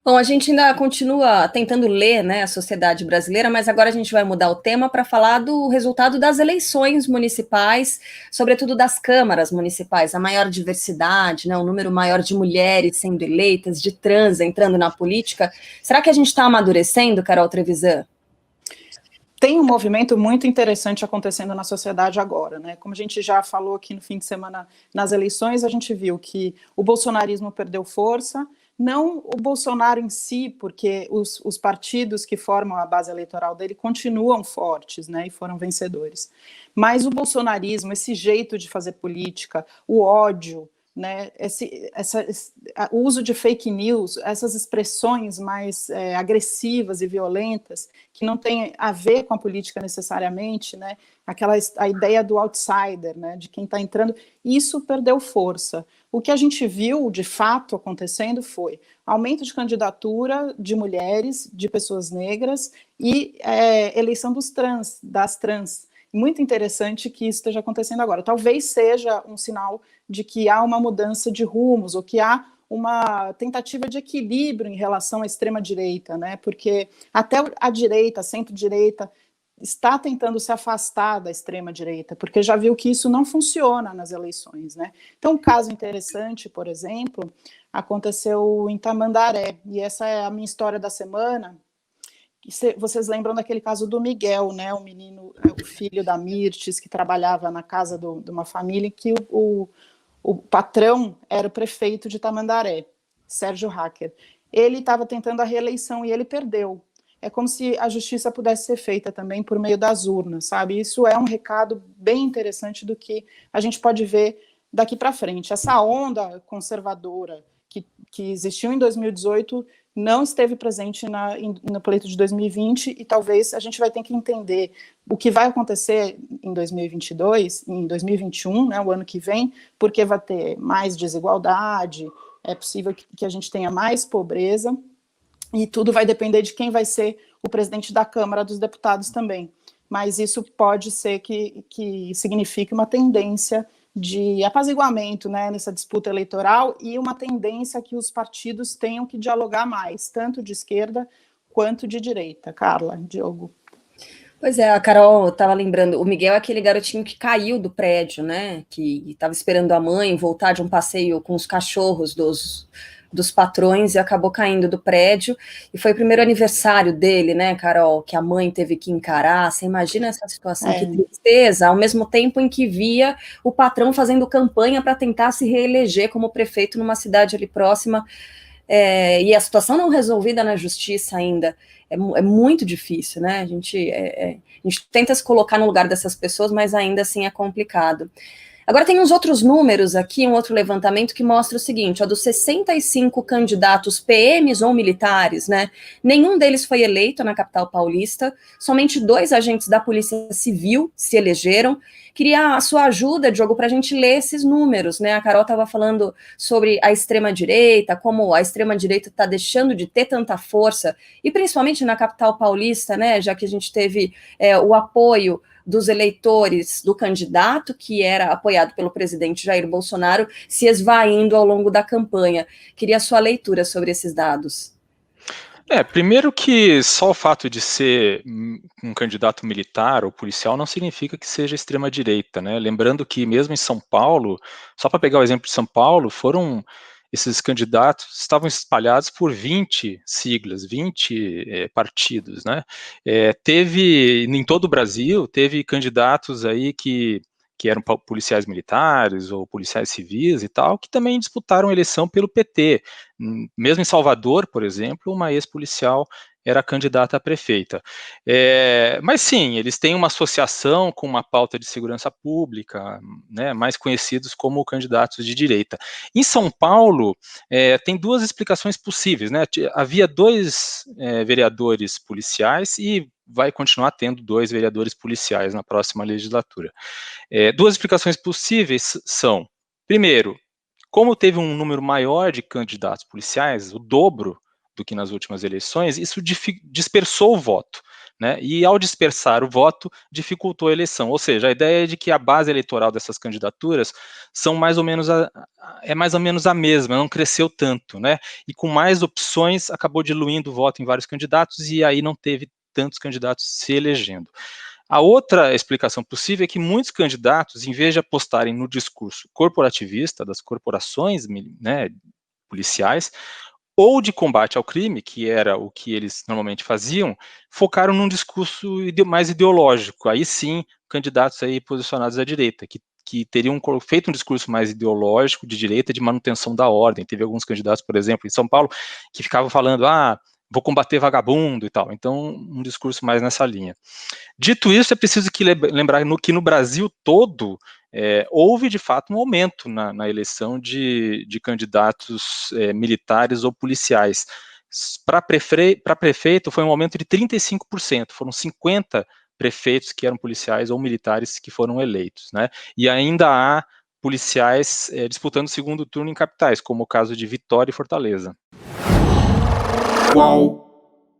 Bom, a gente ainda continua tentando ler, né, a sociedade brasileira, mas agora a gente vai mudar o tema para falar do resultado das eleições municipais, sobretudo das câmaras municipais, a maior diversidade, né, o número maior de mulheres sendo eleitas, de trans entrando na política. Será que a gente está amadurecendo, Carol Trevisan? Tem um movimento muito interessante acontecendo na sociedade agora, né? Como a gente já falou aqui no fim de semana nas eleições, a gente viu que o bolsonarismo perdeu força, não o Bolsonaro em si, porque os partidos que formam a base eleitoral dele continuam fortes, né? E foram vencedores. Mas o bolsonarismo, esse jeito de fazer política, o ódio, né, o uso de fake news, essas expressões mais agressivas e violentas, que não tem a ver com a política necessariamente, né, a ideia do outsider, né, de quem está entrando, isso perdeu força. O que a gente viu, de fato, acontecendo foi aumento de candidatura de mulheres, de pessoas negras e eleição das trans. Muito interessante que isso esteja acontecendo agora. Talvez seja um sinal de que há uma mudança de rumos, ou que há uma tentativa de equilíbrio em relação à extrema-direita, né? Porque até a direita, a centro-direita, está tentando se afastar da extrema-direita, porque já viu que isso não funciona nas eleições, né? Então, um caso interessante, por exemplo, aconteceu em Tamandaré, e essa é a minha história da semana. Vocês lembram daquele caso do Miguel, né? O menino, o filho da Mirtes, que trabalhava na casa de uma família, que o patrão era o prefeito de Tamandaré, Sérgio Hacker. Ele estava tentando a reeleição e ele perdeu. É como se a justiça pudesse ser feita também por meio das urnas, sabe? Isso é um recado bem interessante do que a gente pode ver daqui para frente. Essa onda conservadora que existiu em 2018 não esteve presente no pleito de 2020 e talvez a gente vai ter que entender o que vai acontecer em 2022, em 2021, né, o ano que vem, porque vai ter mais desigualdade, é possível que a gente tenha mais pobreza, e tudo vai depender de quem vai ser o presidente da Câmara dos Deputados também. Mas isso pode ser que signifique uma tendência de apaziguamento, né, nessa disputa eleitoral, e uma tendência que os partidos tenham que dialogar mais, tanto de esquerda quanto de direita. Carla, Diogo. Pois é, a Carol estava lembrando, o Miguel é aquele garotinho que caiu do prédio, né? Que estava esperando a mãe voltar de um passeio com os cachorros dos patrões e acabou caindo do prédio. E foi o primeiro aniversário dele, né, Carol? Que a mãe teve que encarar. Você imagina essa situação, que tristeza, ao mesmo tempo em que via o patrão fazendo campanha para tentar se reeleger como prefeito numa cidade ali próxima. E a situação não resolvida na justiça ainda. É muito difícil, né? A gente tenta se colocar no lugar dessas pessoas, mas ainda assim é complicado. Agora tem uns outros números aqui, um outro levantamento que mostra o seguinte, ó, dos 65 candidatos PMs ou militares, né, nenhum deles foi eleito na capital paulista, somente 2 agentes da Polícia Civil se elegeram. Queria a sua ajuda, Diogo, para a gente ler esses números, né, a Carol estava falando sobre a extrema-direita, como a extrema-direita está deixando de ter tanta força, e principalmente na capital paulista, né, já que a gente teve o apoio dos eleitores do candidato, que era apoiado pelo presidente Jair Bolsonaro, se esvaindo ao longo da campanha. Queria a sua leitura sobre esses dados. Primeiro que só o fato de ser um candidato militar ou policial não significa que seja extrema-direita, né? Lembrando que mesmo em São Paulo, só para pegar o exemplo de São Paulo, esses candidatos estavam espalhados por 20 siglas, 20 partidos, né? Teve, em todo o Brasil, teve candidatos aí que eram policiais militares ou policiais civis e tal, que também disputaram eleição pelo PT. Mesmo em Salvador, por exemplo, uma ex-policial era candidata a prefeita. Mas sim, eles têm uma associação com uma pauta de segurança pública, né, mais conhecidos como candidatos de direita. Em São Paulo, tem 2 explicações possíveis, né? Havia 2 vereadores policiais e vai continuar tendo 2 vereadores policiais na próxima legislatura. 2 explicações possíveis são, primeiro, como teve um número maior de candidatos policiais, o dobro do que nas últimas eleições, isso dispersou o voto. né? E ao dispersar o voto, dificultou a eleição. Ou seja, a ideia é de que a base eleitoral dessas candidaturas são mais ou menos a mesma, não cresceu tanto, né? E com mais opções acabou diluindo o voto em vários candidatos e aí não teve tantos candidatos se elegendo. A outra explicação possível é que muitos candidatos, em vez de apostarem no discurso corporativista das corporações, né, policiais, ou de combate ao crime, que era o que eles normalmente faziam, focaram num discurso mais ideológico. Aí sim, candidatos aí posicionados à direita, que teriam feito um discurso mais ideológico de direita, de manutenção da ordem. Teve alguns candidatos, por exemplo, em São Paulo, que ficavam falando, vou combater vagabundo e tal. Então, um discurso mais nessa linha. Dito isso, é preciso lembrar que no Brasil todo houve de fato um aumento na eleição de candidatos militares ou policiais. Para prefeito foi um aumento de 35%, foram 50 prefeitos que eram policiais ou militares que foram eleitos, né? E ainda há policiais disputando o segundo turno em capitais, como o caso de Vitória e Fortaleza. Qual